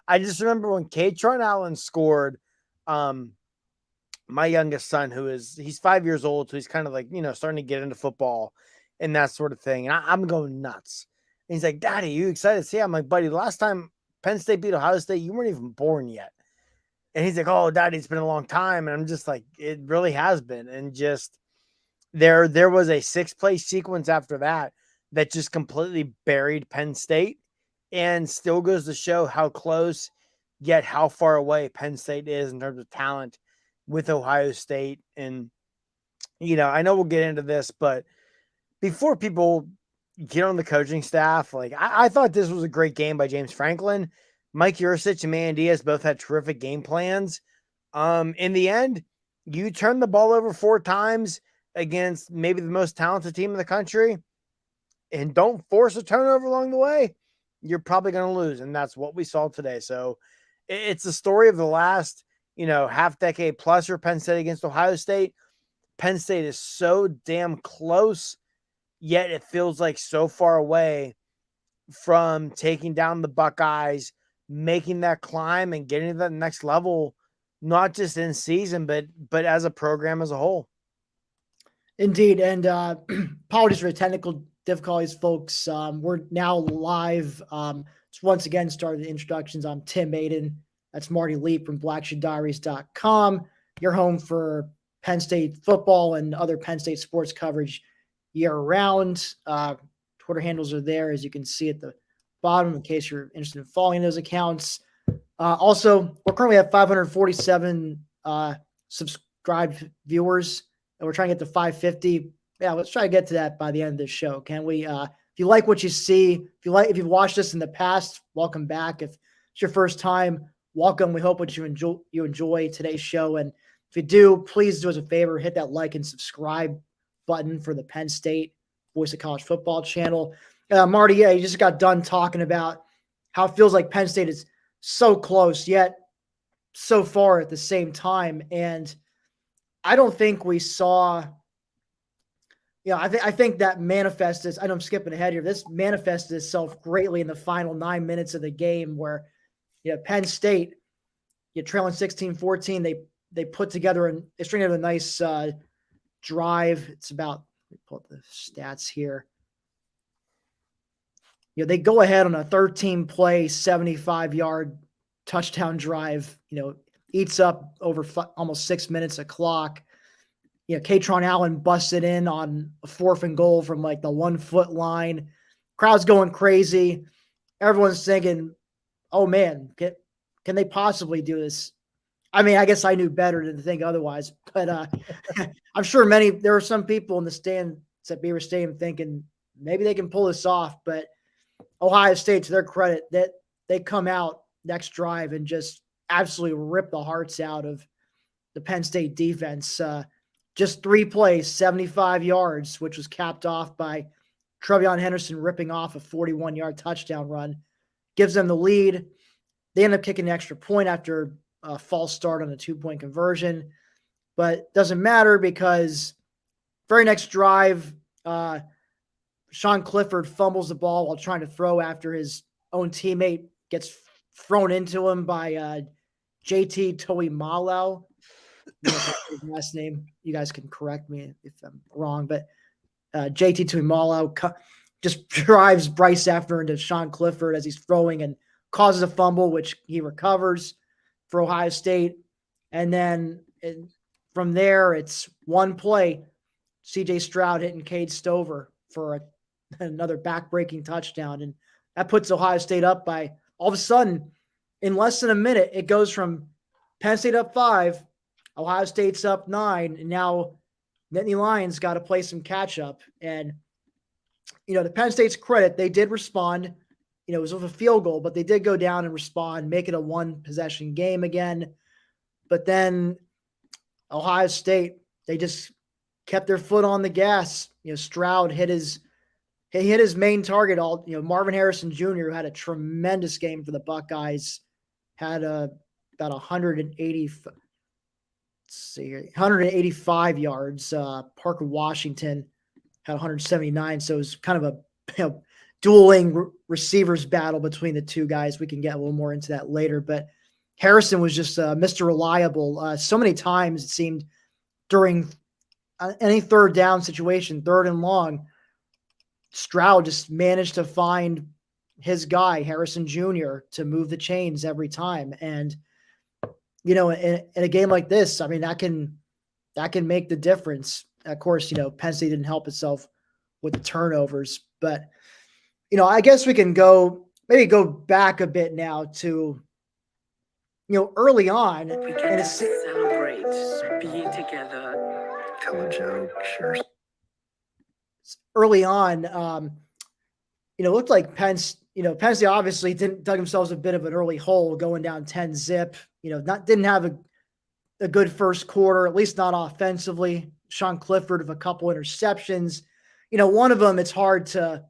I just remember when Katron Allen scored, um, my youngest son, he's 5 years old, so he's kind of like, starting to get into football and that sort of thing. And I'm going nuts. And he's like, Daddy, you excited to see? I'm like, buddy, the last time Penn State beat Ohio State, you weren't even born yet. And he's like, oh, Daddy, it's been a long time. And I'm just like, it really has been. And just there was a 6-play sequence after that just completely buried Penn State, and still goes to show how close yet how far away Penn State is in terms of talent with Ohio State. And I know we'll get into this, but before people get on the coaching staff, like I thought this was a great game by James Franklin. Mike Yurcich and Man Diaz both had terrific game plans. In the end, you turn the ball over 4 times against maybe the most talented team in the country, and don't force a turnover along the way, you're probably going to lose. And that's what we saw today. So it's the story of the last, half decade plus for Penn State against Ohio State. Penn State is so damn close, yet it feels like so far away from taking down the Buckeyes, making that climb and getting to that next level, not just in season, but as a program as a whole. Indeed. And apologies for the technical difficulties, folks. We're now live. Once again, started the introductions. I'm Tim Maiden. That's Marty Leap from BlackSheepDiaries.com. Your home for Penn State football and other Penn State sports coverage year-round. Twitter handles are there, as you can see at the bottom, in case you're interested in following those accounts. Also, we're currently at 547 subscribed viewers, and we're trying to get to 550. Yeah, let's try to get to that by the end of this show. Can we? If you like what you see, if you've watched us in the past, welcome back. If it's your first time, welcome. We hope you enjoy today's show. And if you do, please do us a favor, hit that like and subscribe button for the Penn State Voice of College Football channel. Marty, you just got done talking about how it feels like Penn State is so close, yet so far at the same time. And I don't think we saw, I think that manifested, I know I'm skipping ahead here. This manifested itself greatly in the final 9 minutes of the game where, Penn State, you're trailing 16-14. They put together and they string together a nice drive. It's about, let me pull up the stats here. They go ahead on a 13-play, 75-yard touchdown drive, eats up over almost 6 minutes of clock. Katron Allen busted in on a 4th and goal from like the 1-foot line. Crowd's going crazy. Everyone's thinking, oh man, can they possibly do this? I mean, I guess I knew better than to think otherwise, but I'm sure there are some people in the stands at Beaver Stadium thinking maybe they can pull this off, but Ohio State, to their credit, that they come out next drive and just absolutely rip the hearts out of the Penn State defense. Just 3 plays, 75 yards, which was capped off by Trevion Henderson ripping off a 41-yard touchdown run, gives them the lead. They end up kicking an extra point after a false start on a 2-point conversion, but doesn't matter because very next drive, Sean Clifford fumbles the ball while trying to throw after his own teammate gets thrown into him by JT Toimalo. His last name. You guys can correct me if I'm wrong, but JT Toimalo just drives Bryce Effner into Sean Clifford as he's throwing and causes a fumble, which he recovers for Ohio State. And then from there, it's one play, CJ Stroud hitting Cade Stover for another back-breaking touchdown. And that puts Ohio State up by, all of a sudden, in less than a minute, it goes from Penn State up 5, Ohio State's up 9, and now Nittany Lions got to play some catch-up. And, to Penn State's credit, they did respond. It was with a field goal, but they did go down and respond, make it a one-possession game again. But then Ohio State, they just kept their foot on the gas. Stroud hit his main target. Marvin Harrison Jr., who had a tremendous game for the Buckeyes, had about 185 yards. Parker Washington had 179. So it was kind of a dueling receivers battle between the two guys. We can get a little more into that later, but Harrison was just Mr. Reliable. So many times it seemed during any third down situation, third and long, Stroud just managed to find his guy, Harrison Jr., to move the chains every time. And, in a game like this, I mean, that can make the difference. Of course, Penn State didn't help itself with the turnovers, but, I guess we can go back a bit now to, early on. We can celebrate being together. Tell a joke, sure. Early on, it looked like Penn State obviously dug themselves a bit of an early hole going down 10-zip. Didn't have a good first quarter, at least not offensively. Sean Clifford of a couple interceptions. One of them, it's hard to.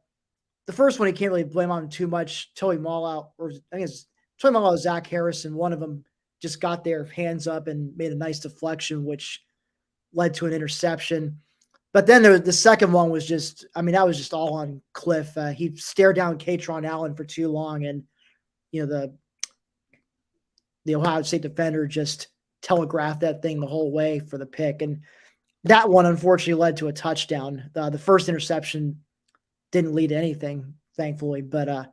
The first one, you can't really blame on too much. Toby Mallow, or I think it's Toby Mallow, Zach Harrison. One of them just got their hands up and made a nice deflection, which led to an interception. But then the second one was just, that was just all on Cliff. He stared down Katron Allen for too long, and the Ohio State defender just telegraphed that thing the whole way for the pick. And that one unfortunately led to a touchdown. The first interception didn't lead to anything, thankfully, but it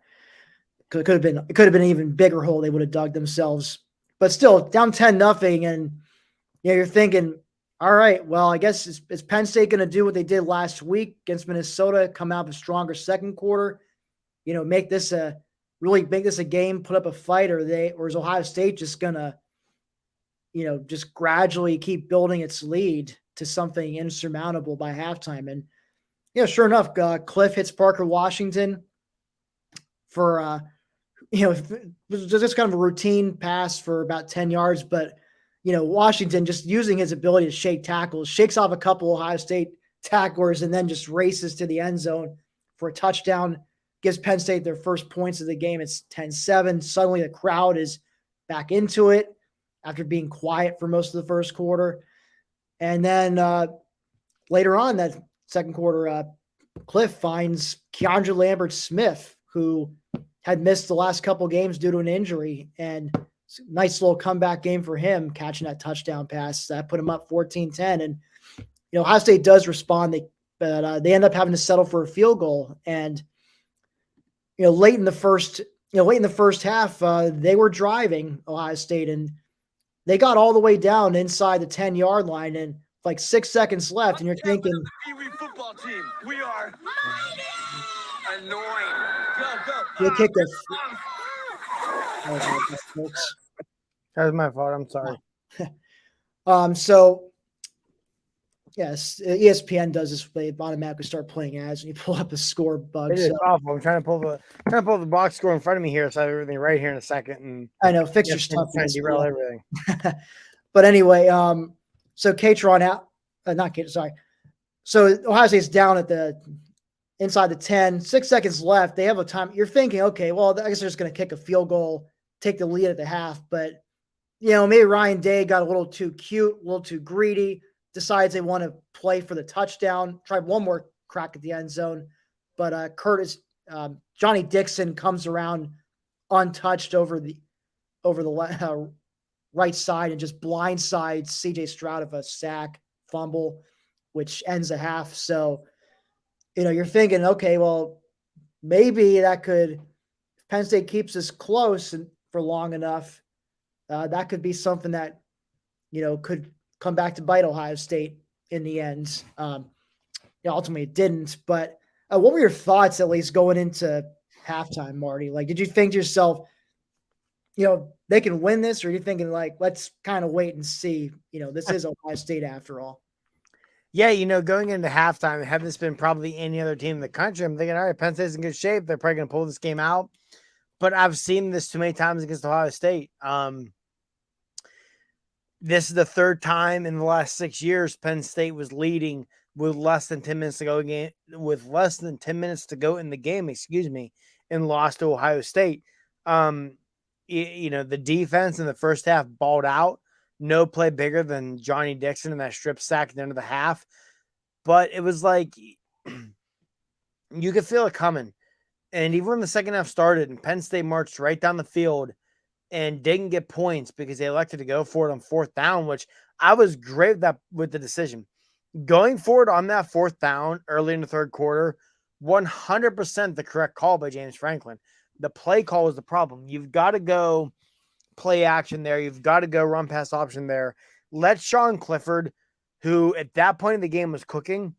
could have been an even bigger hole they would have dug themselves. But still, down 10-0, and you're thinking, all right, well, I guess is Penn State going to do what they did last week against Minnesota, come out with a stronger second quarter, make this a game, put up a fight, or is Ohio State just going to, just gradually keep building its lead to something insurmountable by halftime? And sure enough, Cliff hits Parker Washington for it was just kind of a routine pass for about 10 yards, but Washington just using his ability to shake tackles, shakes off a couple Ohio State tacklers, and then just races to the end zone for a touchdown, gives Penn State their first points of the game. It's 10-7. Suddenly the crowd is back into it after being quiet for most of the first quarter. And then later on that second quarter, Cliff finds Keandre Lambert-Smith, who had missed the last couple games due to an injury, and nice little comeback game for him, catching that touchdown pass that put him up 14-10. And Ohio State does respond, but they end up having to settle for a field goal. And late in the first half, they were driving, Ohio State, and they got all the way down inside the 10-yard line, and like 6 seconds left, and you're thinking, football team, we are annoying. they kicked a. That was my fault. I'm sorry. So yes, ESPN does this. They automatically start playing ads, and you pull up the score bug. It is awful. I'm trying to pull the box score in front of me here, so I have everything right here in a second. And I know, fix your stuff. Trying to derail everything. But anyway, so Katron out, not Katron, sorry. So Ohio State's down at the inside the 10, 6 seconds left. They have a time. You're thinking, okay, well, I guess they're just going to kick a field goal, take the lead at the half. But, maybe Ryan Day got a little too cute, a little too greedy, decides they want to play for the touchdown, try one more crack at the end zone. But Johnny Dixon comes around untouched over the right side and just blindsides CJ Stroud of a sack fumble, which ends the half. So, you're thinking, okay, well, maybe that could, if Penn State keeps this close for long enough, that could be something that, could come back to bite Ohio State in the end. Ultimately it didn't, but what were your thoughts at least going into halftime, Marty? Like, did you think to yourself, they can win this, or are you thinking like, let's kind of wait and see, this is Ohio State after all? Yeah, going into halftime, had this been probably any other team in the country, I'm thinking, all right, Penn State's in good shape. They're probably going to pull this game out. But I've seen this too many times against Ohio State. This is the third time in the last 6 years Penn State was leading with less than 10 minutes to go in the game, and lost to Ohio State. The defense in the first half balled out. No play bigger than Johnny Dixon in that strip sack at the end of the half. But it was like you could feel it coming. And even when the second half started and Penn State marched right down the field and didn't get points because they elected to go for it on fourth down, which I was great with the decision. Going forward on that fourth down early in the third quarter, 100% the correct call by James Franklin. The play call was the problem. You've got to go play action there. You've got to go run pass option there. Let Sean Clifford, who at that point in the game was cooking,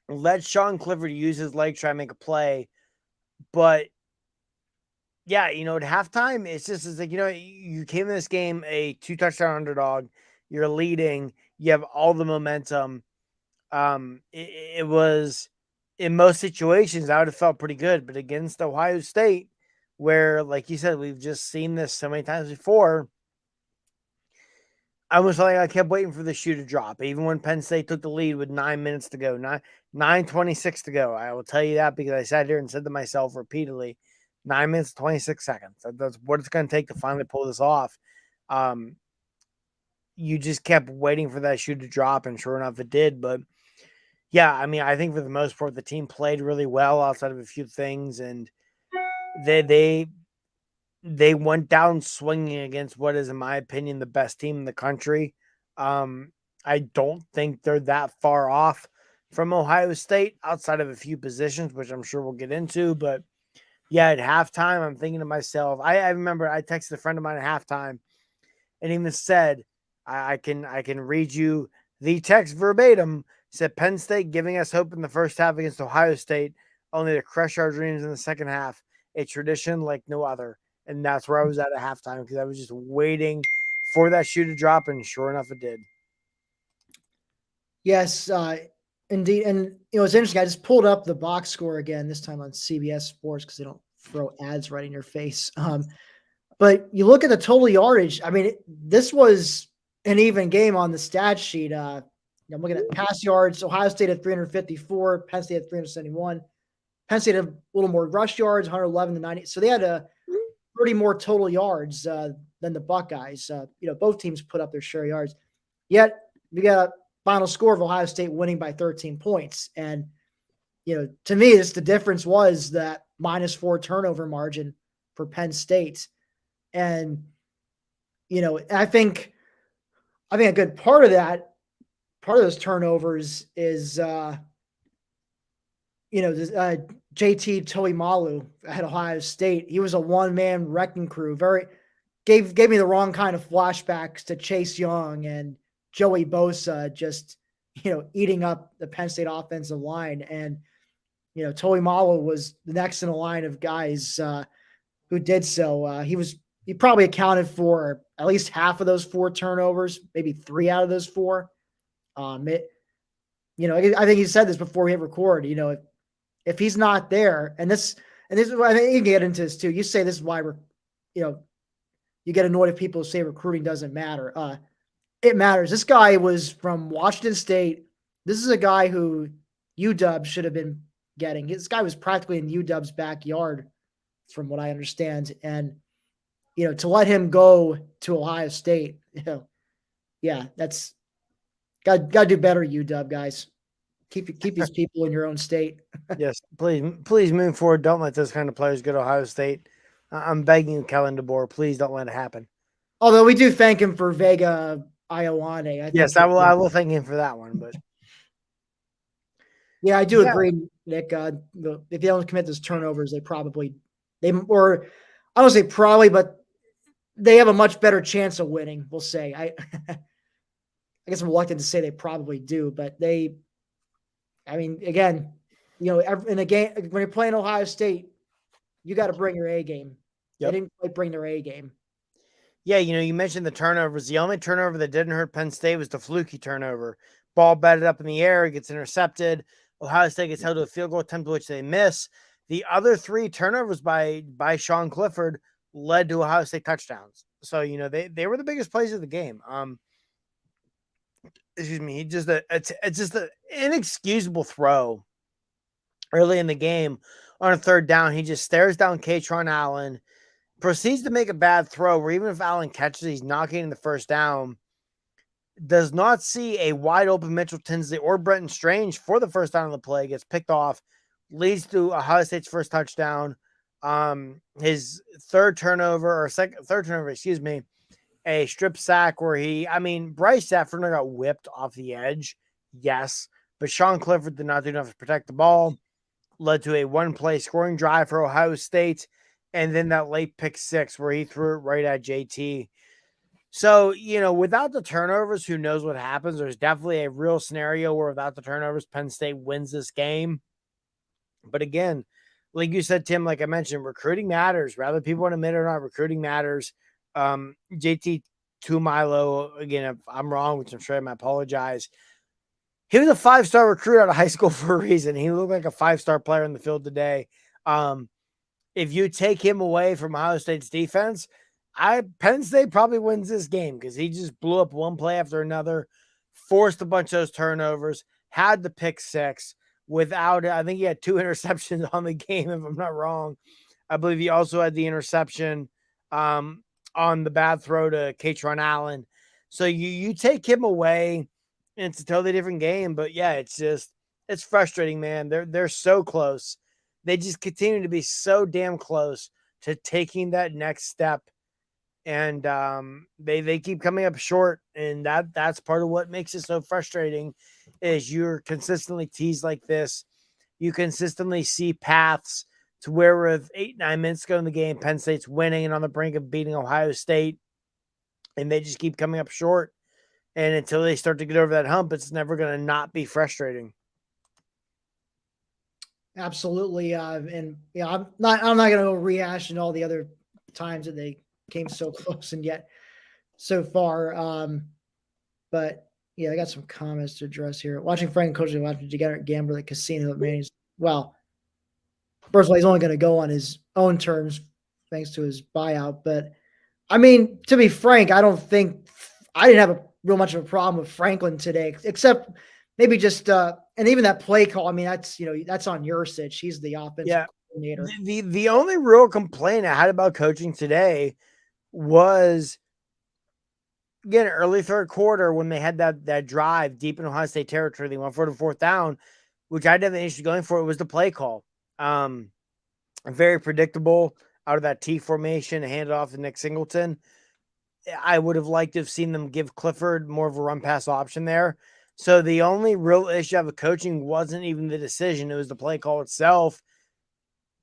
let Sean Clifford use his legs, try to make a play. But yeah, at halftime, it's like, you came in this game a 2-touchdown underdog. You're leading. You have all the momentum. It was, in most situations, I would have felt pretty good. But against Ohio State, where, like you said, we've just seen this so many times before, I was like, I kept waiting for the shoe to drop. Even when Penn State took the lead with 9 minutes to go, 9:26 to go. I will tell you that because I sat here and said to myself repeatedly, 9 minutes, 26 seconds. That's what it's going to take to finally pull this off. You just kept waiting for that shoe to drop, and sure enough, it did. But yeah, I mean, I think for the most part, the team played really well outside of a few things, and they went down swinging against what is, in my opinion, the best team in the country. I don't think they're that far off from Ohio State outside of a few positions, which I'm sure we'll get into. But yeah, at halftime, I'm thinking to myself, I remember I texted a friend of mine at halftime and even said, I can read you the text verbatim. Said Penn State giving us hope in the first half against Ohio State, only to crush our dreams in the second half. A tradition like no other. And that's where I was at halftime because I was just waiting for that shoe to drop, and sure enough, it did. Yes, indeed. And it's interesting. I just pulled up the box score again, this time on CBS Sports because they don't throw ads right in your face. But you look at the total yardage. I mean, this was an even game on the stat sheet. I'm looking at pass yards. Ohio State had 354. Penn State had 371. Penn State had a little more rush yards, 111 to 90. So they had 30 more total yards than the Buckeyes. Both teams put up their share of yards. Yet we got a final score of Ohio State winning by 13 points. And, to me, the difference was that -4 turnover margin for Penn State. And, I think a good part of those turnovers is, JT Toimalu at Ohio State. He was a one-man wrecking crew. Gave me the wrong kind of flashbacks to Chase Young and Joey Bosa just, eating up the Penn State offensive line. And, Toimalu was the next in a line of guys who did so. He probably accounted for at least half of those 4 turnovers, maybe 3 out of those 4. I think he said this before we hit record, if he's not there, and this is why I think you can get into this too. You say this is why you get annoyed if people say recruiting doesn't matter. It matters. This guy was from Washington State. This is a guy who UW should have been getting. This guy was practically in UW's backyard, from what I understand. And, to let him go to Ohio State, yeah, that's got to do better, UW guys. Keep these people in your own state. Yes, please move forward. Don't let those kind of players go to Ohio State. I'm begging you, Kellen DeBoer, please don't let it happen. Although we do thank him for Vega Ioane. Yes, I will thank him for that one. But yeah, I do agree, Nick. If they don't commit those turnovers, I don't say probably, but they have a much better chance of winning. We'll say. I guess I'm reluctant to say they probably do, but again, in a game when you're playing Ohio State, you got to bring your A game. Yep. They didn't quite bring their A game. Yeah, you mentioned the turnovers. The only turnover that didn't hurt Penn State was the fluky turnover. Ball batted up in the air, it gets intercepted. Ohio State gets held to a field goal attempt, which they miss. The other 3 turnovers by Sean Clifford led to Ohio State touchdowns. So, they were the biggest plays of the game. Excuse me. It's just an inexcusable throw early in the game on a third down. He just stares down Katron Allen, proceeds to make a bad throw where even if Allen catches it, he's not getting the first down. Does not see a wide open Mitchell Tinsley or Brenton Strange for the first down of the play, gets picked off, leads to Ohio State's first touchdown. His third turnover, excuse me, a strip sack where Bryce Saffold got whipped off the edge. Yes, but Sean Clifford did not do enough to protect the ball. Led to a one-play scoring drive for Ohio State, and then that late pick six where he threw it right at JT. So, without the turnovers, who knows what happens? There's definitely a real scenario where without the turnovers, Penn State wins this game. But again, like you said, Tim, like I mentioned, recruiting matters. Whether people want to admit it or not, recruiting matters. JT Tuimoloau, again, if I'm wrong, which I'm sure I apologize. He was a 5-star recruit out of high school for a reason. He looked like a 5-star player in the field today. If you take him away from Ohio State's defense, Penn State probably wins this game because he just blew up one play after another, forced a bunch of those turnovers, had the pick six without it. I think he had 2 interceptions on the game, if I'm not wrong. I believe he also had the interception on the bad throw to Katron Allen. So you take him away, and it's a totally different game. But yeah, it's frustrating, man. They're so close. They just continue to be so damn close to taking that next step. And they keep coming up short, and that's part of what makes it so frustrating is you're consistently teased like this. You consistently see paths to where with 8-9 minutes ago in the game, Penn State's winning and on the brink of beating Ohio State, and they just keep coming up short. And until they start to get over that hump, it's never going to not be frustrating. Absolutely. I'm not going to rehash in all the other times that they came so close and yet so far. But yeah, I got some comments to address here. Watching Frank Coach watching Degenerate Gambler at Casino at Manny's. Well, first of all, he's only going to go on his own terms thanks to his buyout. But to be frank, I didn't have a real much of a problem with Franklin today, except maybe just and even that play call. That's that's on Yurcich. He's the offensive coordinator. The only real complaint I had about coaching today was, again, early third quarter when they had that drive deep in Ohio State territory. They went for the fourth down, which I didn't have an issue going for. It was the play call. Very predictable out of that T formation, hand it off to Nick Singleton. I would have liked to have seen them give Clifford more of a run pass option there. So the only real issue I have with coaching wasn't even the decision. It was the play call itself.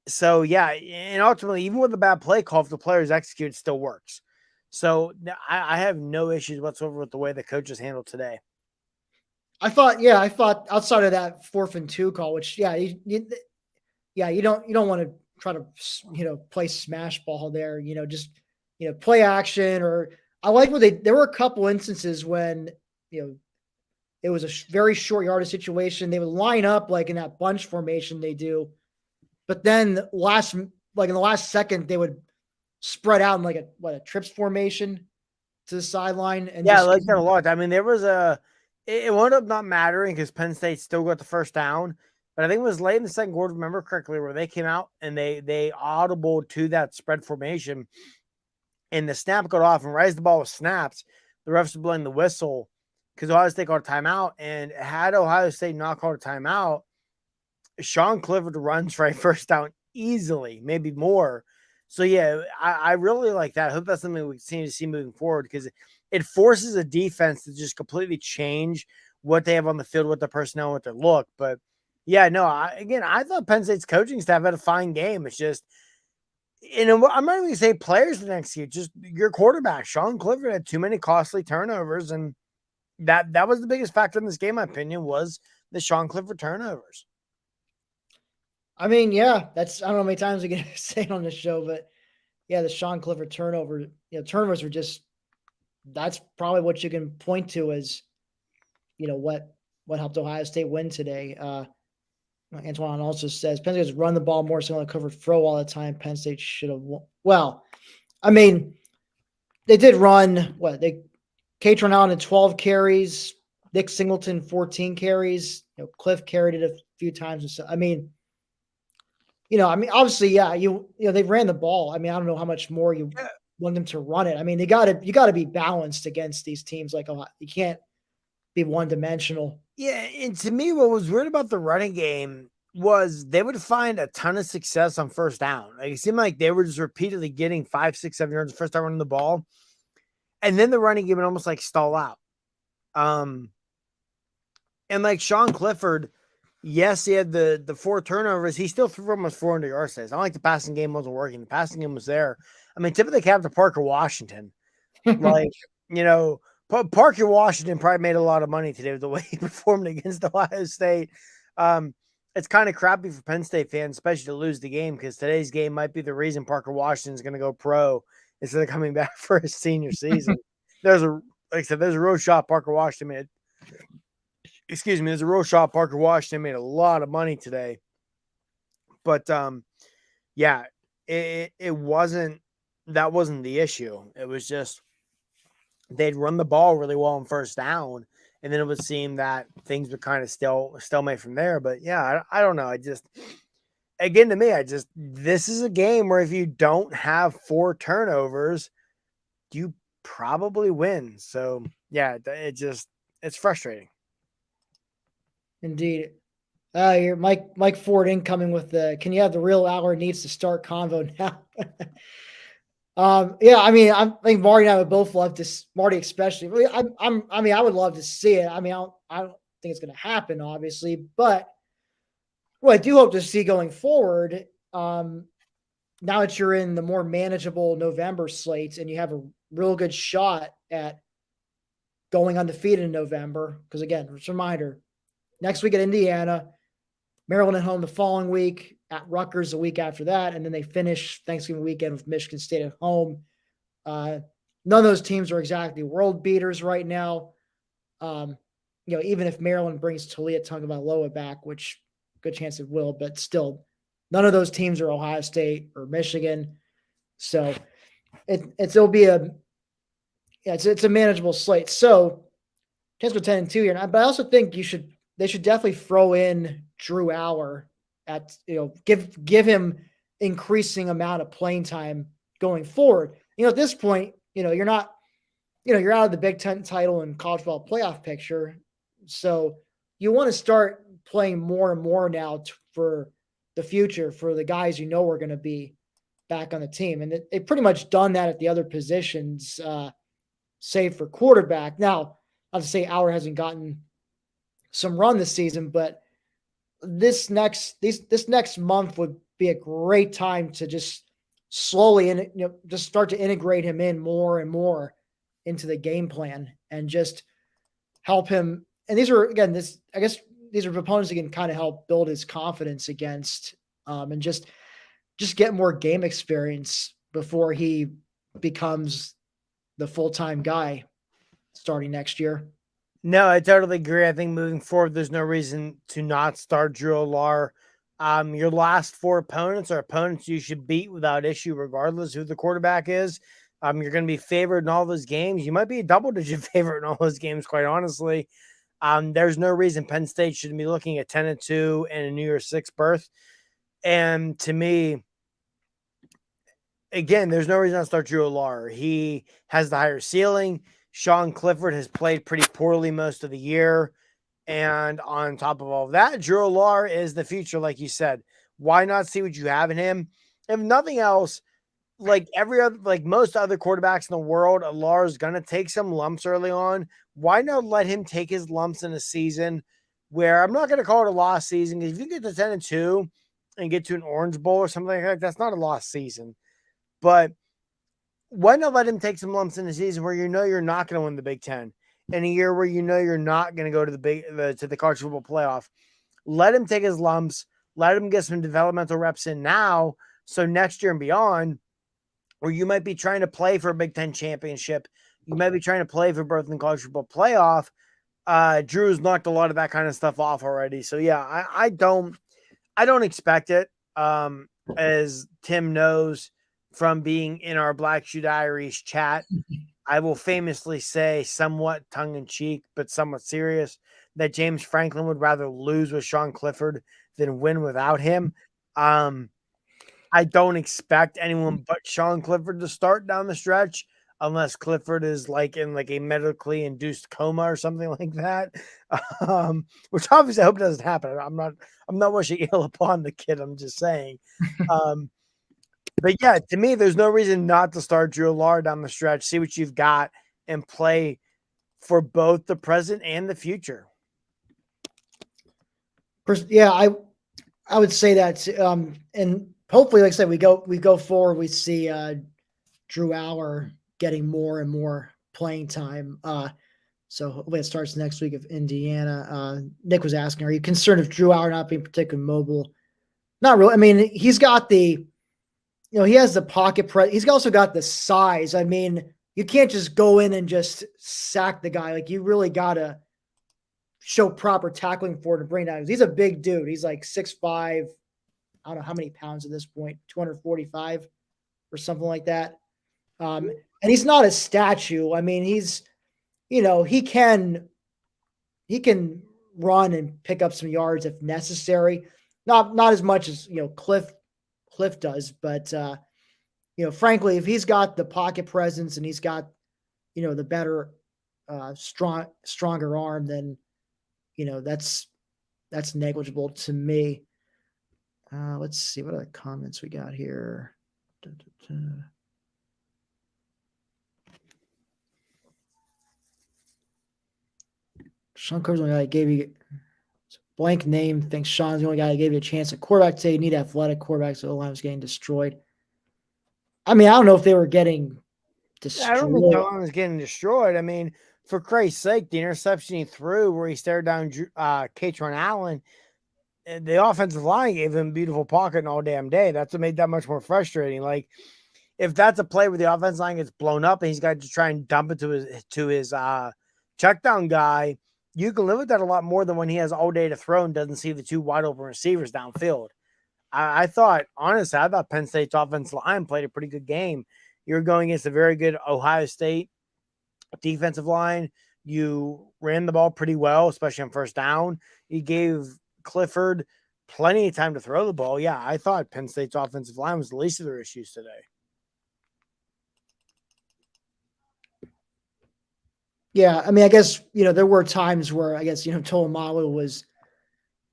So yeah, and ultimately, even with a bad play call, if the players execute, it still works. So I have no issues whatsoever with the way the coaches handled today. I thought outside of that 4th and 2 call, which you don't want to try to play smash ball there. Just play action. Or I like what there were a couple instances when it was a very short yardage situation. They would line up like in that bunch formation they do, but then in the last second they would spread out in like a trips formation to the sideline. And I like that a lot. There was it wound up not mattering because Penn State still got the first down, but I think it was late in the second quarter, remember correctly, where they came out and they audibled to that spread formation, and the snap got off, and right as the ball was snapped, the refs were blowing the whistle because Ohio State called a timeout, and had Ohio State not called a timeout, Sean Clifford runs for a first down easily, maybe more. So yeah, I really like that. I hope that's something we continue to see moving forward because it forces a defense to just completely change what they have on the field, what their personnel, what their look. But yeah, no, I thought Penn State's coaching staff had a fine game. It's just, I'm not going to say players the next year, just your quarterback, Sean Clifford, had too many costly turnovers, and that was the biggest factor in this game, in my opinion, was the Sean Clifford turnovers. Yeah, I don't know how many times we can say it on the show, but yeah, the Sean Clifford turnovers were just, that's probably what you can point to as, what helped Ohio State win today. Antoine also says Penn State's run the ball more so on Clifford throw all the time. Penn State should have won. Well, they did run Katron Allen had 12 carries, Nick Singleton 14 carries. Cliff carried it a few times. And so, obviously, they ran the ball. I don't know how much more you want them to run it. You got to be balanced against these teams. Like, you can't be one dimensional. Yeah, and to me, what was weird about the running game was they would find a ton of success on first down. Like, it seemed like they were just repeatedly getting 5, 6, 7 yards the first time running the ball. And then the running game would almost like stall out. And like Sean Clifford, yes, he had the 4 turnovers. He still threw almost 400 yards today. It's not like the passing game wasn't working. The passing game was there. I mean, tip of the cap to Parker Washington. Like, Parker Washington probably made a lot of money today with the way he performed against Ohio State. It's kind of crappy for Penn State fans, especially to lose the game, because today's game might be the reason Parker Washington is going to go pro instead of coming back for his senior season. There's a real shot Parker Washington made. There's a real shot Parker Washington made a lot of money today. But yeah, it wasn't the issue. It was just they'd run the ball really well on first down, and then it would seem that things would kind of stalemate from there. But yeah, I don't know. This is a game where if you don't have 4 turnovers, you probably win. So yeah, it's frustrating. Indeed. You're Mike Ford incoming with the "Can you have the real hour needs to start" convo now? Yeah, I mean, I think Marty and I would both love to. Marty, especially. I would love to see it. I mean, I don't think it's going to happen, obviously, but what I do hope to see going forward, now that you're in the more manageable November slates and you have a real good shot at going undefeated in November, because again, just a reminder, next week at Indiana, Maryland at home the following week, at Rutgers the week after that, and then they finish Thanksgiving weekend with Michigan State at home. None of those teams are exactly world beaters right now. Even if Maryland brings Talia Tagovailoa back, which good chance it will, but still, none of those teams are Ohio State or Michigan. So it's a manageable slate. So chance go 10-2 here, but I also think they should definitely throw in Drew Aller at, give him increasing amount of playing time going forward. At this point, you're not, you're out of the Big Ten title and college football playoff picture. So you want to start playing more and more now for the future, for the guys are going to be back on the team. And they've pretty much done that at the other positions, save for quarterback. Now, I'll have to say Aller hasn't gotten some run this season, but this next month would be a great time to just slowly just start to integrate him in more and more into the game plan and just help him. And these are opponents that can kind of help build his confidence against, and just get more game experience before he becomes the full-time guy starting next year. No, I totally agree. I think moving forward, there's no reason to not start Drew Aller. Your last 4 opponents are opponents you should beat without issue, regardless who the quarterback is. You're going to be favored in all those games. You might be a double-digit favorite in all those games, quite honestly. There's no reason Penn State shouldn't be looking at 10-2 and a New Year's Six berth. And to me, again, there's no reason to start Drew Aller. He has the higher ceiling. Sean Clifford has played pretty poorly most of the year. And on top of all of that, Drew Aller is the future, like you said. Why not see what you have in him? If nothing else, like most other quarterbacks in the world, Aller is going to take some lumps early on. Why not let him take his lumps in a season where I'm not going to call it a lost season, because if you get to 10-2 and get to an Orange Bowl or something like that, that's not a lost season. But why not let him take some lumps in a season where you're not going to win the Big Ten, in a year where you're not going to go to the college football playoff? Let him take his lumps. Let him get some developmental reps in now, so next year and beyond, where you might be trying to play for a Big Ten championship, you might be trying to play for both in the college football playoff. Drew's knocked a lot of that kind of stuff off already. So yeah, I don't expect it. As Tim knows from being in our Black Shoe Diaries chat, I will famously say, somewhat tongue-in-cheek, but somewhat serious, that James Franklin would rather lose with Sean Clifford than win without him. I don't expect anyone but Sean Clifford to start down the stretch. unless Clifford is like in like a medically induced coma or something like that. Which obviously I hope doesn't happen. I'm not wishing ill upon the kid. I'm just saying. But yeah, to me, there's no reason not to start Drew Lar down the stretch. See what you've got and play for both the present and the future. Yeah, I would say that, and hopefully, like I said, we go forward. We see Drew Aller getting more and more playing time. So hopefully it starts next week of Indiana. Nick was asking, are you concerned of Drew Aller not being particularly mobile? Not really. I mean, he's got the, he has the pocket press. He's also got the size. I mean, you can't just go in and just sack the guy. Like, you really got to show proper tackling for to bring down. He's a big dude. He's like 6'5". I don't know how many pounds at this point, 245 or something like that. And he's not a statue. I mean, he's, he can run and pick up some yards if necessary. Not as much as, Cliff does, but frankly, if he's got the pocket presence and he's got, the better, stronger arm, then, that's negligible to me. Let's see what other comments we got here. Sean Curtis, the only guy that gave you blank name. Thinks Sean's the only guy that gave you a chance at quarterback today. You need athletic quarterbacks, so the line was getting destroyed. I mean, I don't know if they were getting destroyed. I don't think the line was getting destroyed. I mean, for Christ's sake, the interception he threw where he stared down Katron Allen, the offensive line gave him a beautiful pocket all damn day. That's what made that much more frustrating. Like, if that's a play where the offensive line gets blown up and he's got to try and dump it to his check down guy, you can live with that a lot more than when he has all day to throw and doesn't see the two wide open receivers downfield. I thought Penn State's offensive line played a pretty good game. You're going against a very good Ohio State defensive line. You ran the ball pretty well, especially on first down. You gave Clifford plenty of time to throw the ball. Yeah, I thought Penn State's offensive line was the least of their issues today. Yeah, I mean, I guess, there were times where I guess, Tolomalu was,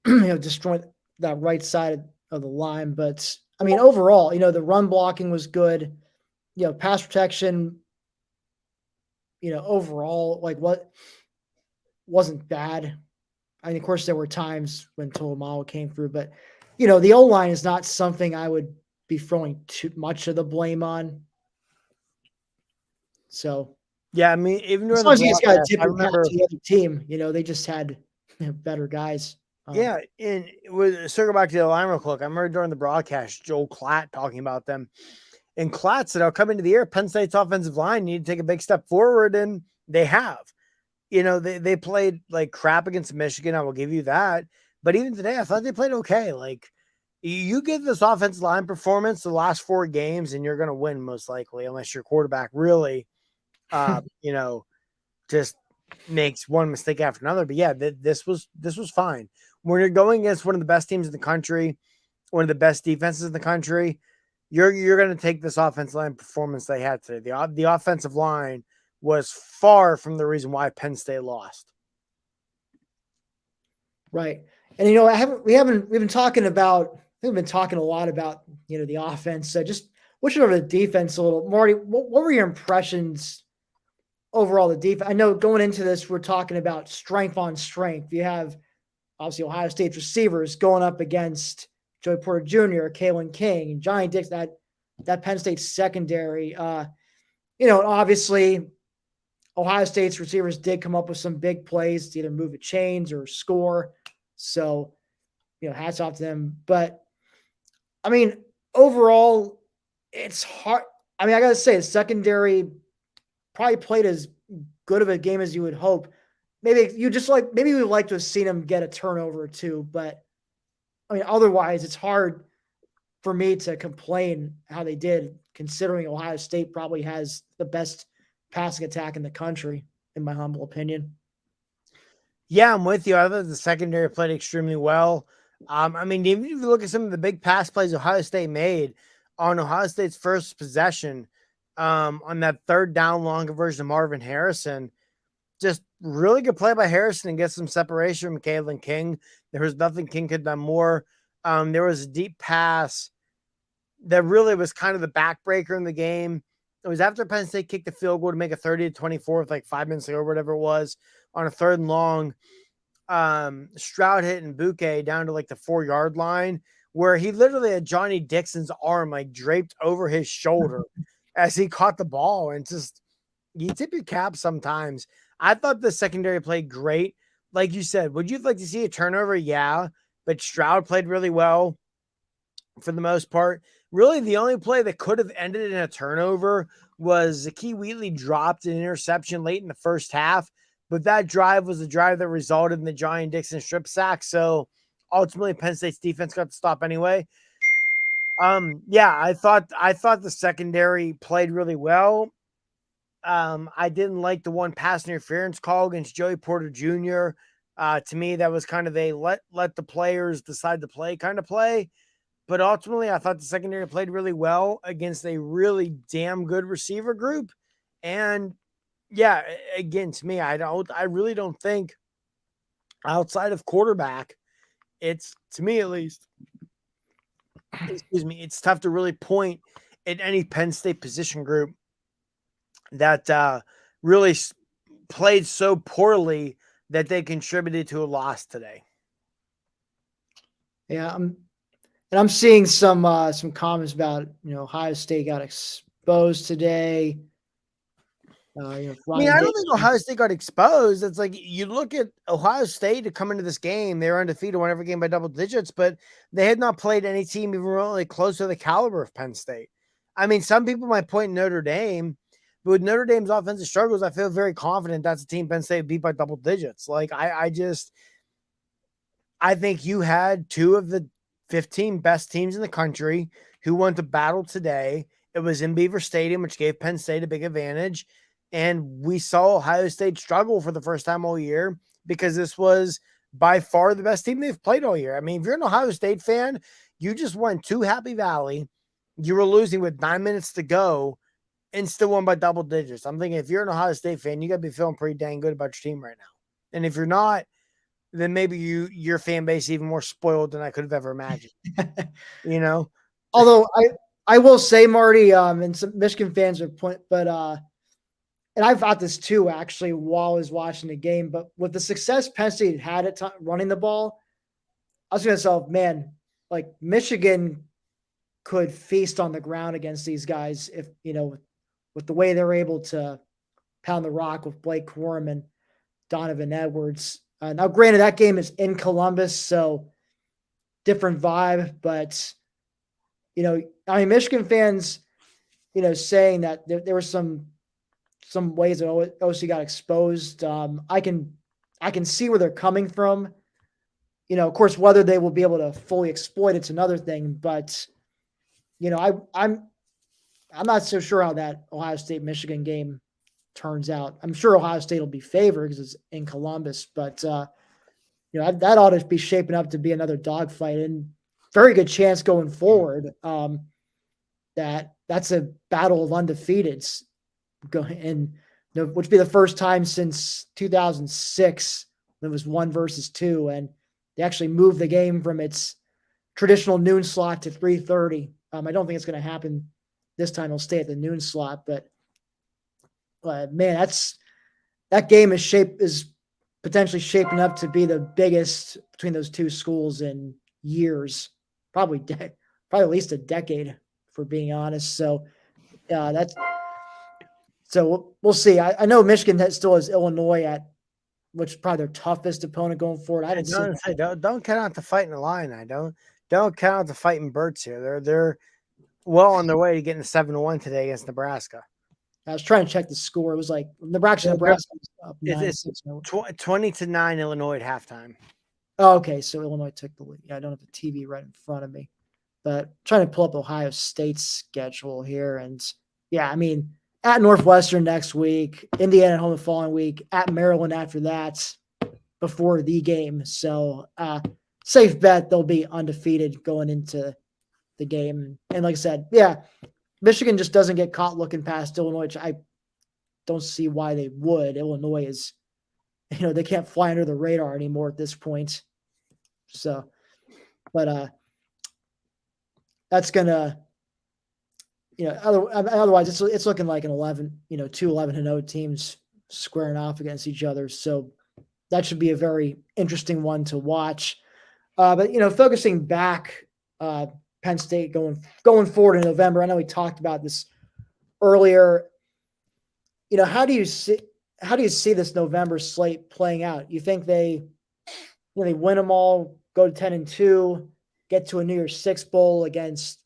destroying that right side of the line. But, I mean, overall, the run blocking was good. Pass protection, overall, like, what wasn't bad. I mean, of course, there were times when Tolomalu came through, but, the O-line is not something I would be throwing too much of the blame on. So, yeah, I mean, even as long as you got a tip to the other team, they just had better guys. Yeah, and circle back to the line real quick. I remember during the broadcast, Joel Klatt talking about them. And Klatt said, I'll come into the year, Penn State's offensive line need to take a big step forward, and they have. They played like crap against Michigan. I will give you that. But even today, I thought they played okay. Like, you give this offensive line performance the last 4 games, and you're going to win most likely, unless your quarterback really just makes one mistake after another. But yeah, this was fine. When you're going against one of the best teams in the country, one of the best defenses in the country, you're going to take this offensive line performance they had today. The offensive line was far from the reason why Penn State lost. Right. And we've been talking a lot about the offense. So just switching over to the defense a little. Marty, what were your impressions overall the defense? I know going into this, we're talking about strength on strength. You have obviously Ohio State's receivers going up against Joey Porter Jr., Kalen King, Johnny Dix, that Penn State secondary. Obviously Ohio State's receivers did come up with some big plays to either move the chains or score. So, hats off to them. But I mean, overall, it's hard. I mean, I got to say, the secondary probably played as good of a game as you would hope. Maybe we would like to have seen him get a turnover or two, but I mean, otherwise it's hard for me to complain how they did, considering Ohio State probably has the best passing attack in the country, in my humble opinion. Yeah, I'm with you. I thought the secondary played extremely well. I mean, even if you look at some of the big pass plays Ohio State made on Ohio State's first possession, on that third down long conversion of Marvin Harrison. Just really good play by Harrison and get some separation from Kalen King. There was nothing King could have done more. There was a deep pass that really was kind of the backbreaker in the game. It was after Penn State kicked the field goal to make a 30-24 with like 5 minutes ago or whatever it was on a third and long. Stroud hit and Bouquet down to like the 4-yard line where he literally had Johnny Dixon's arm like draped over his shoulder as he caught the ball. And just, you tip your cap sometimes. I thought the secondary played great. Like you said, would you like to see a turnover? Yeah, but Stroud played really well for the most part. Really, the only play that could have ended in a turnover was Zakee Wheatley dropped an interception late in the first half, but that drive was the drive that resulted in the Johnny Dixon strip sack. So ultimately, Penn State's defense got to stop anyway. Yeah, I thought the secondary played really well. I didn't like the one pass interference call against Joey Porter Jr. To me, that was kind of a let the players decide to play kind of play. But ultimately, I thought the secondary played really well against a really damn good receiver group. And yeah, again, to me, I really don't think outside of quarterback, it's, to me at least, excuse me, it's tough to really point at any Penn State position group that really played so poorly that they contributed to a loss today. Yeah, I'm seeing some comments about, Ohio State got exposed today. I don't think Ohio State got exposed. It's like you look at Ohio State to come into this game, they were undefeated, won every game by double digits, but they had not played any team even remotely close to the caliber of Penn State. I mean, some people might point Notre Dame, but with Notre Dame's offensive struggles, I feel very confident that's a team Penn State beat by double digits. Like I think you had two of the 15 best teams in the country who went to battle today. It was in Beaver Stadium, which gave Penn State a big advantage. And we saw Ohio State struggle for the first time all year because this was by far the best team they've played all year. I mean, if you're an Ohio State fan, you just went to Happy Valley. You were losing with 9 minutes to go and still won by double digits. I'm thinking if you're an Ohio State fan, you got to be feeling pretty dang good about your team right now. And if you're not, then maybe your fan base is even more spoiled than I could have ever imagined. Although I will say, Marty, and some Michigan fans are and I thought this too, actually, while I was watching the game, but with the success Penn State had at running the ball, I was going to say, man, like Michigan could feast on the ground against these guys if, with the way they're able to pound the rock with Blake Corum and Donovan Edwards. Now, granted, that game is in Columbus, so different vibe, but, Michigan fans, saying that there were some ways that OC got exposed. I can see where they're coming from. Of course, whether they will be able to fully exploit it's another thing, but, I'm not so sure how that Ohio State-Michigan game turns out. I'm sure Ohio State will be favored because it's in Columbus, but that ought to be shaping up to be another dogfight and very good chance going forward. That's a battle of undefeateds going, which would be the first time since 2006 when it was 1 versus 2, and they actually moved the game from its traditional noon slot to 3:30. I don't think it's going to happen this time. It'll stay at the noon slot, but man, that game is potentially shaping up to be the biggest between those two schools in years, probably at least a decade, for being honest. So we'll see. I know Michigan still has Illinois which is probably their toughest opponent going forward. Don't count out the fighting Illini. Don't count out the fighting Birds here. They're well on their way to getting 7-1 today against Nebraska. I was trying to check the score. It was like Nebraska was up 20-9 Illinois at halftime. Oh, okay. So Illinois took the lead. Yeah, I don't have the TV right in front of me, but I'm trying to pull up Ohio State's schedule here. And yeah, I mean, at Northwestern next week, Indiana at home the following week, at Maryland after that, before the game. So safe bet they'll be undefeated going into the game. And like I said, yeah, Michigan just doesn't get caught looking past Illinois, which I don't see why they would. Illinois is, they can't fly under the radar anymore at this point. So, but that's gonna, otherwise it's looking like an 11, 2-11-0 teams squaring off against each other. So that should be a very interesting one to watch. But focusing back, Penn State going forward in November. I know we talked about this earlier. How do you see this November slate playing out? You think they win them all, go to 10-2, get to a New Year's Six bowl against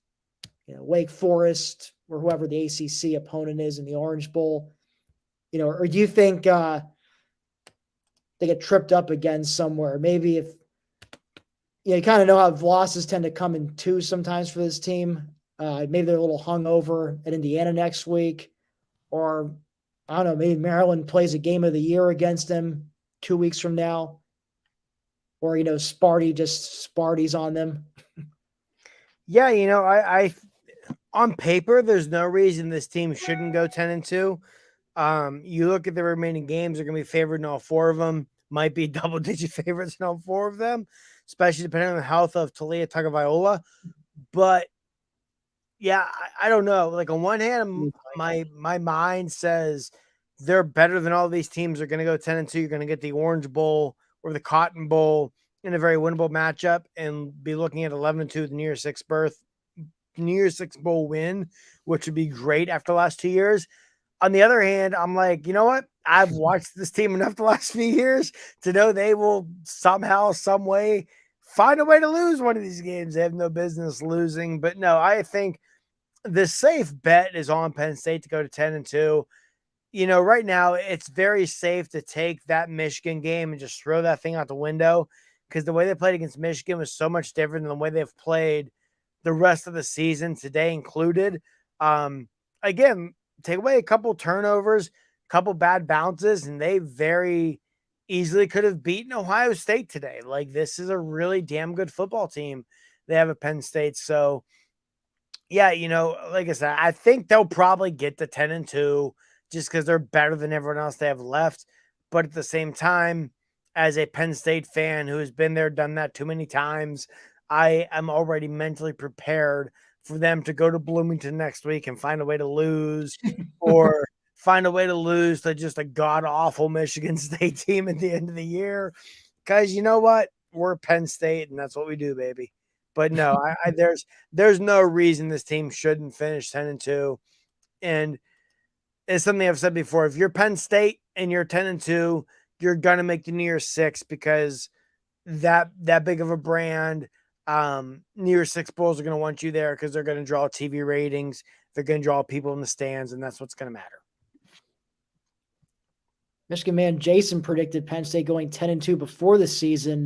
Wake Forest or whoever the ACC opponent is in the Orange Bowl, or do you think they get tripped up again somewhere? Maybe if you kind of know how losses tend to come in twos sometimes for this team. Maybe they're a little hungover at Indiana next week, or I don't know, maybe Maryland plays a game of the year against them 2 weeks from now, or Sparty just Sparties on them. Yeah, I on paper, there's no reason this team shouldn't go 10-2. You look at the remaining games; they're going to be favored in all 4 of them. Might be double-digit favorites in all 4 of them, especially depending on the health of Talia Tagovailoa. But yeah, I don't know. Like on one hand, my mind says they're better than all these teams. Are going to go 10-2. You're going to get the Orange Bowl or the Cotton Bowl in a very winnable matchup, and be looking at 11-2, the New Year's Six Bowl win, which would be great after the last 2 years. On the other hand, I'm like, you know what? I've watched this team enough the last few years to know they will somehow, some way find a way to lose one of these games. They have no business losing. But no, I think the safe bet is on Penn State to go to 10-2. Right now it's very safe to take that Michigan game and just throw that thing out the window, because the way they played against Michigan was so much different than the way they've played the rest of the season, today included. Again, take away a couple turnovers, a couple bad bounces, and they very easily could have beaten Ohio State today. Like, this is a really damn good football team they have at Penn State. So, yeah, like I said, I think they'll probably get to 10-2 just because they're better than everyone else they have left. But at the same time, as a Penn State fan who has been there, done that too many times, I am already mentally prepared for them to go to Bloomington next week and find a way to lose, or find a way to lose to just a god-awful Michigan State team at the end of the year. Because you know what? We're Penn State, and that's what we do, baby. But no, there's no reason this team shouldn't finish 10-2. And it's something I've said before. If you're Penn State and you're 10-2, you're going to make the New Year's Six, because that big of a brand, New Year's Six Bowls are going to want you there, because they're going to draw TV ratings. They're going to draw people in the stands, and that's what's going to matter. Michigan man Jason predicted Penn State going 10-2 before the season.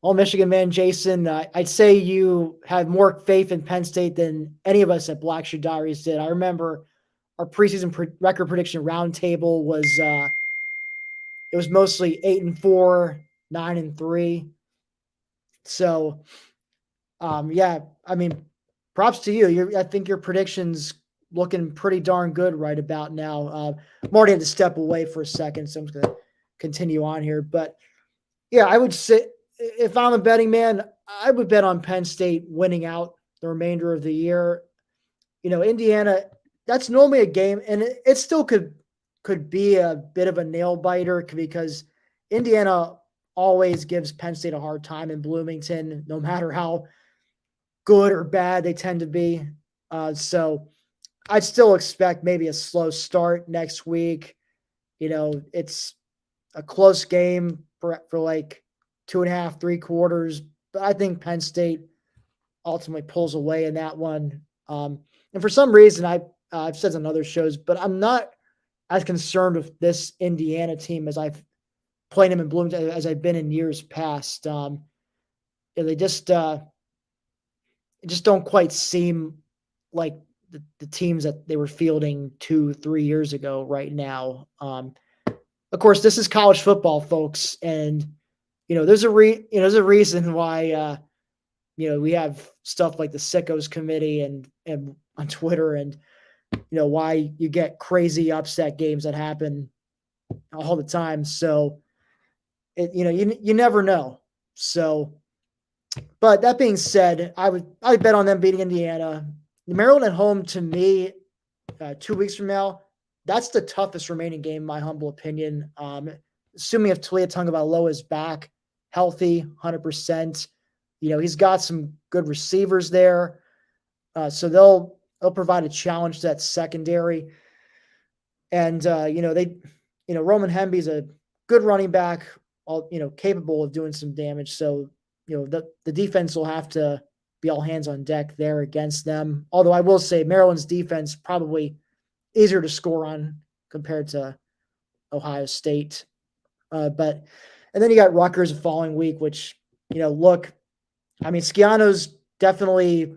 Michigan man Jason, I'd say you have more faith in Penn State than any of us at Black Shoe Diaries did. I remember our preseason record prediction roundtable was it was mostly 8-4, 9-3. So, yeah, I mean, props to you. I think your prediction's looking pretty darn good right about now. I'm already had to step away for a second, so I'm just going to continue on here. But, yeah, I would say if I'm a betting man, I would bet on Penn State winning out the remainder of the year. Indiana, that's normally a game, and it still could be a bit of a nail biter, because Indiana always gives Penn State a hard time in Bloomington, no matter how good or bad they tend to be. So I'd still expect maybe a slow start next week. It's a close game for like 2.5, 3 quarters, but I think Penn State ultimately pulls away in that one. And for some reason, I've said on other shows, but I'm not as concerned with this Indiana team as I've played them in Bloomington as I've been in years past. They just don't quite seem like the teams that they were fielding 2-3 years ago right now. Of course, this is college football, folks, and there's a reason why we have stuff like the Sickos Committee and on Twitter and, why you get crazy upset games that happen all the time. So, you never know. So, but that being said, I bet on them beating Indiana. Maryland at home, to me, 2 weeks from now, that's the toughest remaining game, in my humble opinion. Assuming if Talia Tagovailoa is back, healthy, 100%, he's got some good receivers there, so they'll provide a challenge to that secondary. And Roman Hemby's a good running back, all capable of doing some damage. So the defense will have to be all hands on deck there against them. Although I will say Maryland's defense probably easier to score on compared to Ohio State. And then you got Rutgers the following week, which, look, I mean, Schiano's definitely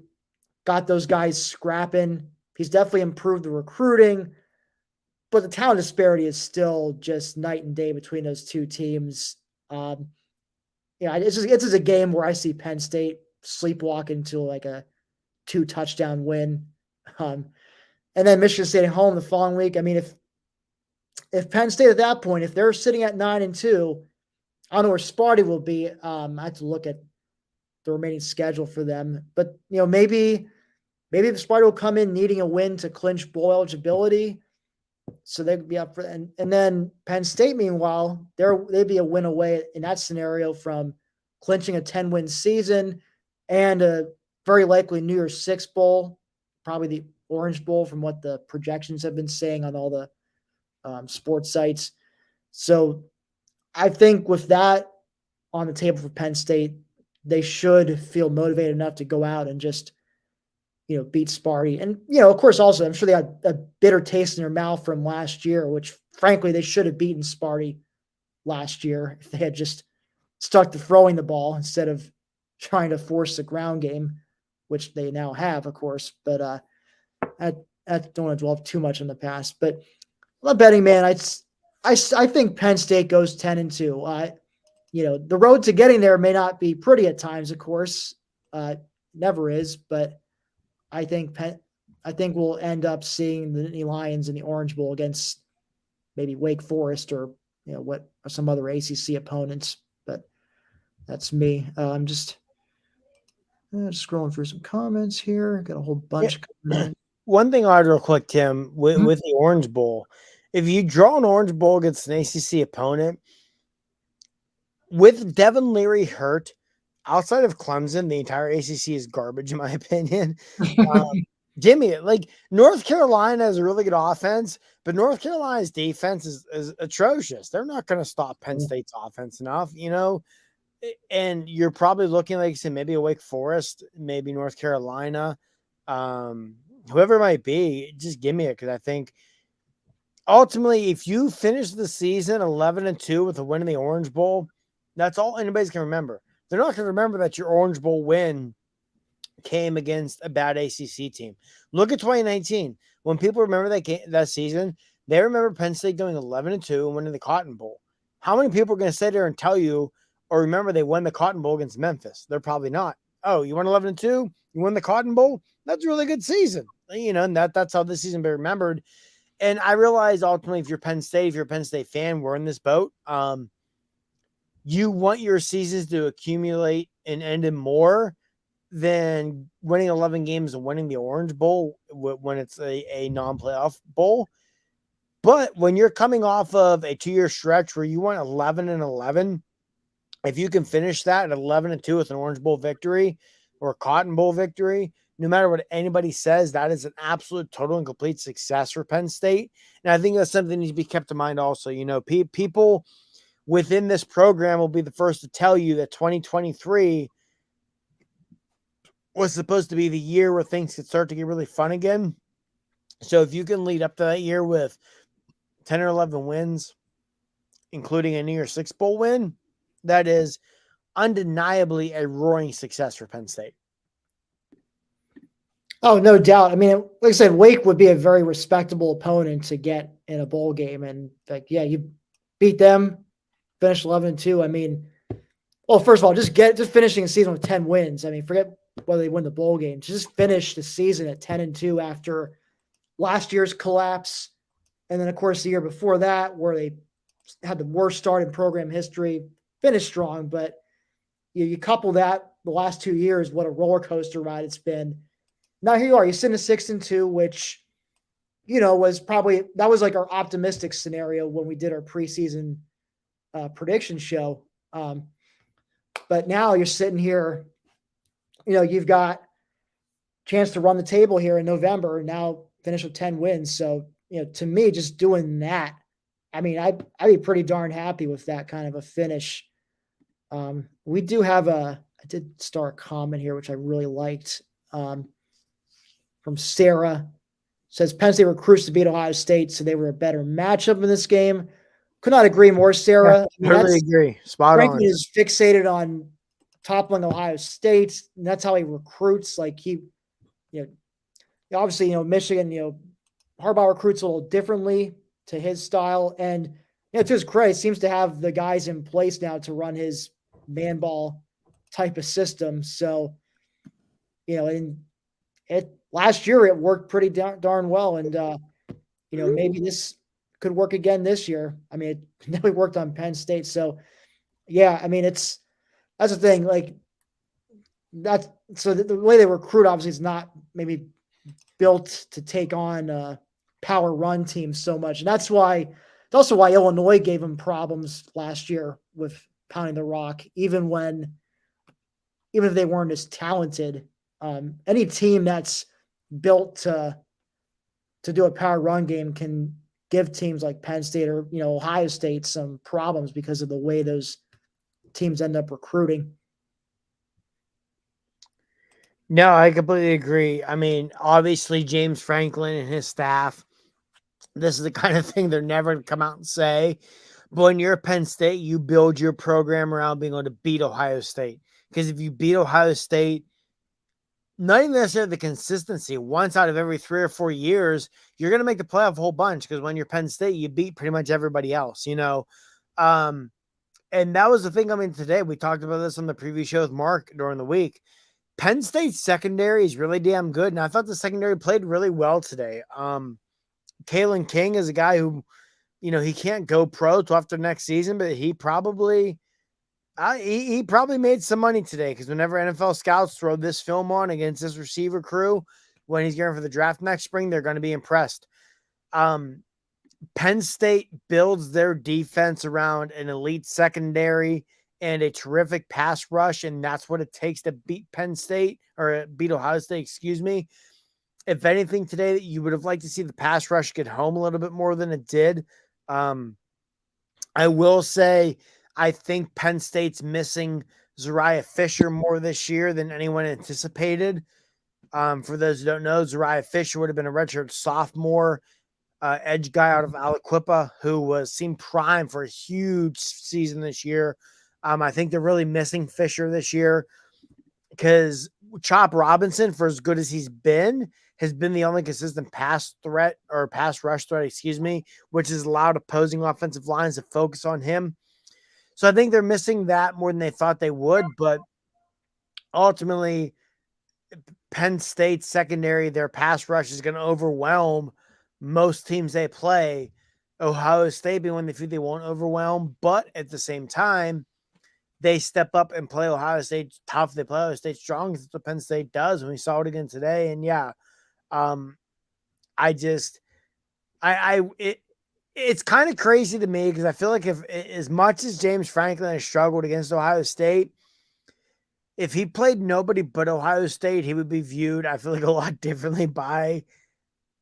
got those guys scrapping. He's definitely improved the recruiting, but the talent disparity is still just night and day between those two teams. It's just a game where I see Penn State sleepwalk into like a 2-touchdown win. And then Michigan State at home the following week. I mean, if Penn State at that point, if they're sitting at 9-2, I don't know where Sparty will be. I have to look at the remaining schedule for them. But maybe Sparty will come in needing a win to clinch bowl eligibility, so they could be up for. And then Penn State, meanwhile, they'd be a win away in that scenario from clinching a 10-win season and a very likely New Year's Six bowl, probably the Orange Bowl, from what the projections have been saying on all the sports sites. So I think with that on the table for Penn State, they should feel motivated enough to go out and just, beat Sparty. And, of course, also, I'm sure they had a bitter taste in their mouth from last year, which, frankly, they should have beaten Sparty last year if they had just stuck to throwing the ball instead of trying to force the ground game, which they now have, of course. But I don't want to dwell too much on the past. But I'm betting, man, I think Penn State goes 10-2. The road to getting there may not be pretty at times, of course. Never is, but I think we'll end up seeing the Nittany Lions in the Orange Bowl against maybe Wake Forest or what some other ACC opponents. But that's me. I'm just scrolling through some comments here. Got a whole bunch coming in. One thing I'd real quick, Tim, with the Orange Bowl, if you draw an Orange Bowl against an ACC opponent, with Devin Leary hurt, outside of Clemson, the entire ACC is garbage, in my opinion. Jimmy, like North Carolina has a really good offense, but North Carolina's defense is atrocious. They're not going to stop Penn State's offense enough, and you're probably looking like, say, maybe a Wake Forest, maybe North Carolina, whoever it might be, just give me it. Cause I think ultimately, if you finish the season 11-2 with a win in the Orange Bowl, that's all anybody's can remember. They're not going to remember that your Orange Bowl win came against a bad ACC team. Look at 2019. When people remember that season, they remember Penn State going 11-2 and winning the Cotton Bowl. How many people are going to sit there and tell you or remember they won the Cotton Bowl against Memphis? They're probably not. Oh, you won 11-2? You won the Cotton Bowl? That's a really good season. And that's how this season be remembered. And I realize ultimately, if you're a Penn State fan, we're in this boat. You want your seasons to accumulate and end in more than winning 11 games and winning the Orange Bowl when it's a non-playoff bowl. But when you're coming off of a 2-year stretch where you went 11-11, if you can finish that at 11-2 with an Orange Bowl victory or a Cotton Bowl victory, no matter what anybody says, that is an absolute total and complete success for Penn State. And I think that's something that needs to be kept in mind also. People within this program will be the first to tell you that 2023 was supposed to be the year where things could start to get really fun again. So if you can lead up to that year with 10 or 11 wins, including a New Year's Six Bowl win, that is undeniably a roaring success for Penn State. Oh, no doubt. I mean, like I said, Wake would be a very respectable opponent to get in a bowl game. And you beat them, finish 11-2. I mean, well, first of all, just finishing a season with 10 wins. I mean, forget whether they win the bowl game. To just finish the season at 10-2 after last year's collapse, and then of course the year before that, where they had the worst start in program history, finished strong. But you couple that the last 2 years, what a roller coaster ride it's been. Now here you are, you're sitting at 6-2, which was probably that was like our optimistic scenario when we did our preseason prediction show. But now you're sitting here, you've got a chance to run the table here in November and now finish with 10 wins. So, to me, just doing that, I mean, I'd be pretty darn happy with that kind of a finish. We do have I did start a comment here, which I really liked, from Sarah. Says Penn State recruits to beat Ohio State, so they were a better matchup in this game. Could not agree more, Sarah. Yeah, totally agree. Spot Franklin on. is fixated on toppling Ohio State, and that's how he recruits. Like obviously, Michigan, Harbaugh recruits a little differently to his style, and to his credit, seems to have the guys in place now to run his man ball type of system. So, and last year it worked pretty darn well, and maybe this could work again this year. I mean, it definitely worked on Penn State. So, yeah, I mean, that's the thing. Like the way they recruit obviously is not maybe built to take on power run teams so much, and that's also why Illinois gave them problems last year with pounding the rock, even if they weren't as talented. Any team that's built to do a power run game can give teams like Penn State or Ohio State some problems because of the way those teams end up recruiting. No, I completely agree. I mean, obviously James Franklin and his staff, this is the kind of thing they're never going to come out and say. But when you're at Penn State, you build your program around being able to beat Ohio State. Because if you beat Ohio State, not even necessarily the consistency, once out of every 3 or 4 years, you're going to make the playoff a whole bunch. Because when you're Penn State, you beat pretty much everybody else, And that was the thing. I mean, today we talked about this on the preview show with Mark during the week. Penn State's secondary is really damn good. And I thought the secondary played really well today. Kalen King is a guy who, he can't go pro till after next season, but he probably made some money today, because whenever NFL scouts throw this film on against this receiver crew when he's gearing for the draft next spring, they're going to be impressed. Penn State builds their defense around an elite secondary and a terrific pass rush, and that's what it takes to beat Penn State or beat Ohio State, excuse me. If anything today, you would have liked to see the pass rush get home a little bit more than it did. I will say, I think Penn State's missing Zariah Fisher more this year than anyone anticipated. For those who don't know, Zariah Fisher would have been a redshirt sophomore edge guy out of Aliquippa who seemed prime for a huge season this year. I think they're really missing Fisher this year because Chop Robinson, for as good as he's been, has been the only consistent pass rush threat, which has allowed opposing offensive lines to focus on him. So I think they're missing that more than they thought they would, but ultimately Penn State's secondary, their pass rush is going to overwhelm most teams they play. Ohio State being one they feel they won't overwhelm, but at the same time, they step up and play Ohio State tough. They play Ohio State strong. That's what Penn State does, and we saw it again today. And yeah, it's kind of crazy to me because I feel like if as much as James Franklin has struggled against Ohio State, if he played nobody but Ohio State, he would be viewed, I feel like, a lot differently by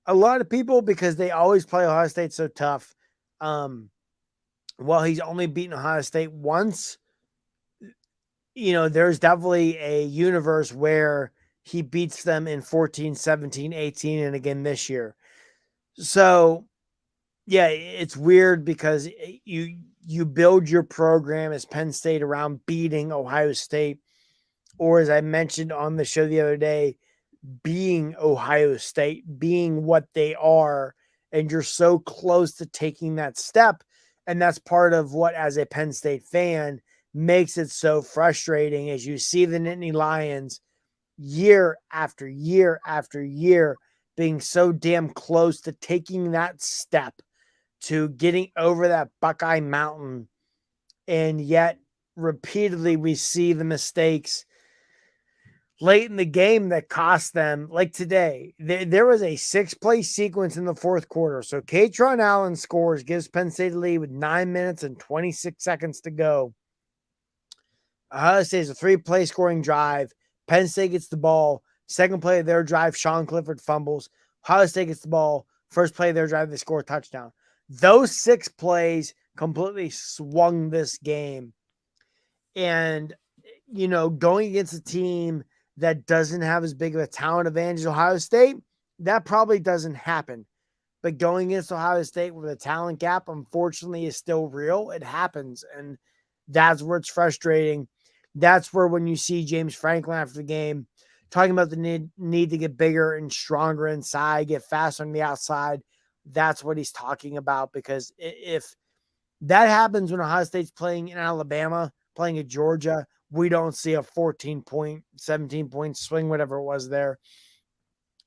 a lot of people because they always play Ohio State so tough. While he's only beaten Ohio State once, there's definitely a universe where he beats them in 14, 17, 18, and again this year. So, yeah, it's weird because you build your program as Penn State around beating Ohio State, or as I mentioned on the show the other day, being Ohio State, being what they are, and you're so close to taking that step. And that's part of what, as a Penn State fan, makes it so frustrating as you see the Nittany Lions year after year after year being so damn close to taking that step to getting over that Buckeye Mountain. And yet repeatedly we see the mistakes late in the game that cost them. Like today, there was a 6-play sequence in the fourth quarter. So Katron Allen scores, gives Penn State a lead with 9 minutes and 26 seconds to go. Ohio State is a 3-play scoring drive. Penn State gets the ball. Second play of their drive, Sean Clifford fumbles. Ohio State gets the ball. First play of their drive, they score a touchdown. Those 6 plays completely swung this game. And, going against a team that doesn't have as big of a talent advantage as Ohio State, that probably doesn't happen. But going against Ohio State with a talent gap, unfortunately, is still real. It happens. And that's where it's frustrating. That's where when you see James Franklin after the game talking about the need to get bigger and stronger inside, get faster on the outside, that's what he's talking about. Because if that happens when Ohio State's playing in Alabama, playing at Georgia, we don't see a 14-point, 17-point swing, whatever it was there.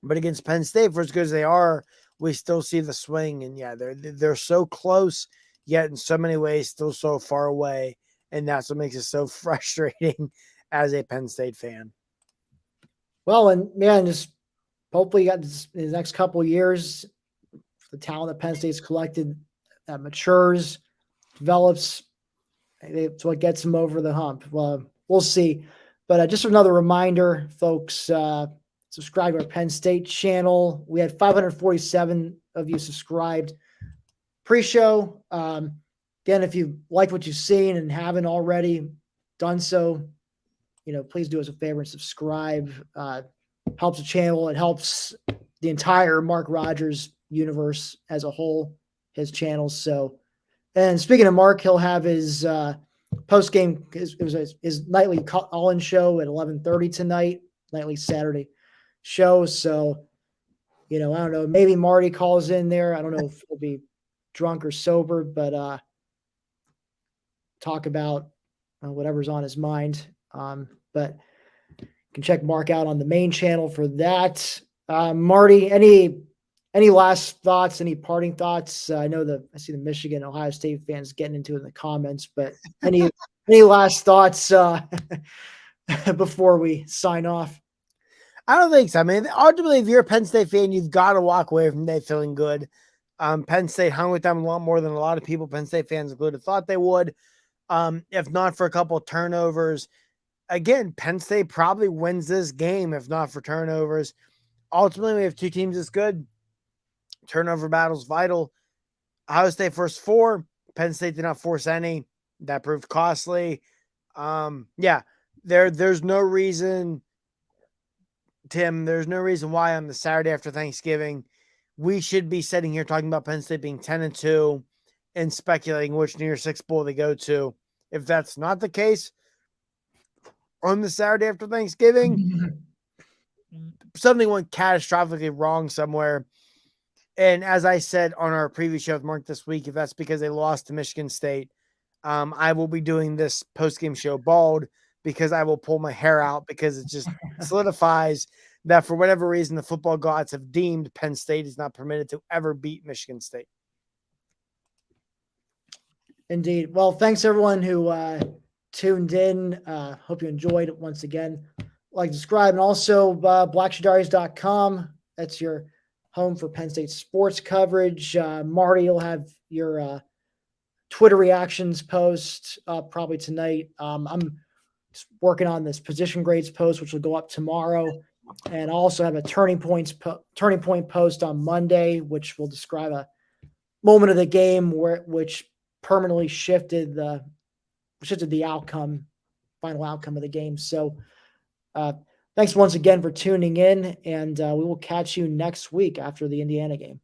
But against Penn State, for as good as they are, we still see the swing. And yeah, they're so close, yet in so many ways still so far away. And that's what makes it so frustrating as a Penn State fan. Well, and man, just hopefully you got this, in the next couple of years, the talent that Penn State's collected that matures, develops. It's what gets them over the hump. Well, we'll see. But just another reminder, folks, subscribe to our Penn State channel. We had 547 of you subscribed pre-show. Again, if you like what you've seen and haven't already done so, please do us a favor and subscribe. Helps the channel. It helps the entire Mark Rogers universe as a whole, his channels. So, and speaking of Mark, he'll have his post-game, his nightly call-in show at 11:30 tonight, nightly Saturday show. So, I don't know, maybe Marty calls in there. I don't know if he'll be drunk or sober, but talk about whatever's on his mind. But you can check Mark out on the main channel for that. Marty, any last thoughts, any parting thoughts? I see the Michigan, Ohio State fans getting into it in the comments, but any last thoughts before we sign off? I don't think so. I mean, ultimately, if you're a Penn State fan, you've got to walk away from today feeling good. Penn State hung with them a lot more than a lot of people, Penn State fans included, thought they would. If not for a couple of turnovers. Again, Penn State probably wins this game if not for turnovers. Ultimately, we have two teams that's good. Turnover battle's vital. Ohio State forced 4. Penn State did not force any. That proved costly. There's no reason, Tim, there's no reason why on the Saturday after Thanksgiving we should be sitting here talking about Penn State being 10-2 and speculating which New Year's Six Bowl they go to. If that's not the case on the Saturday after Thanksgiving, something went catastrophically wrong somewhere. And as I said on our previous show with Mark this week, if that's because they lost to Michigan State, I will be doing this post-game show bald because I will pull my hair out because it just solidifies that for whatever reason, the football gods have deemed Penn State is not permitted to ever beat Michigan State. Indeed. Well, thanks everyone who tuned in. Hope you enjoyed it once again. Like, subscribe, and also blackshoediaries.com. That's your home for Penn State sports coverage. Marty will have your Twitter reactions post up probably tonight. I'm just working on this position grades post, which will go up tomorrow. And I'll also have a turning point post on Monday, which will describe a moment of the game which permanently shifted the final outcome of the game. So thanks once again for tuning in, and we will catch you next week after the Indiana game.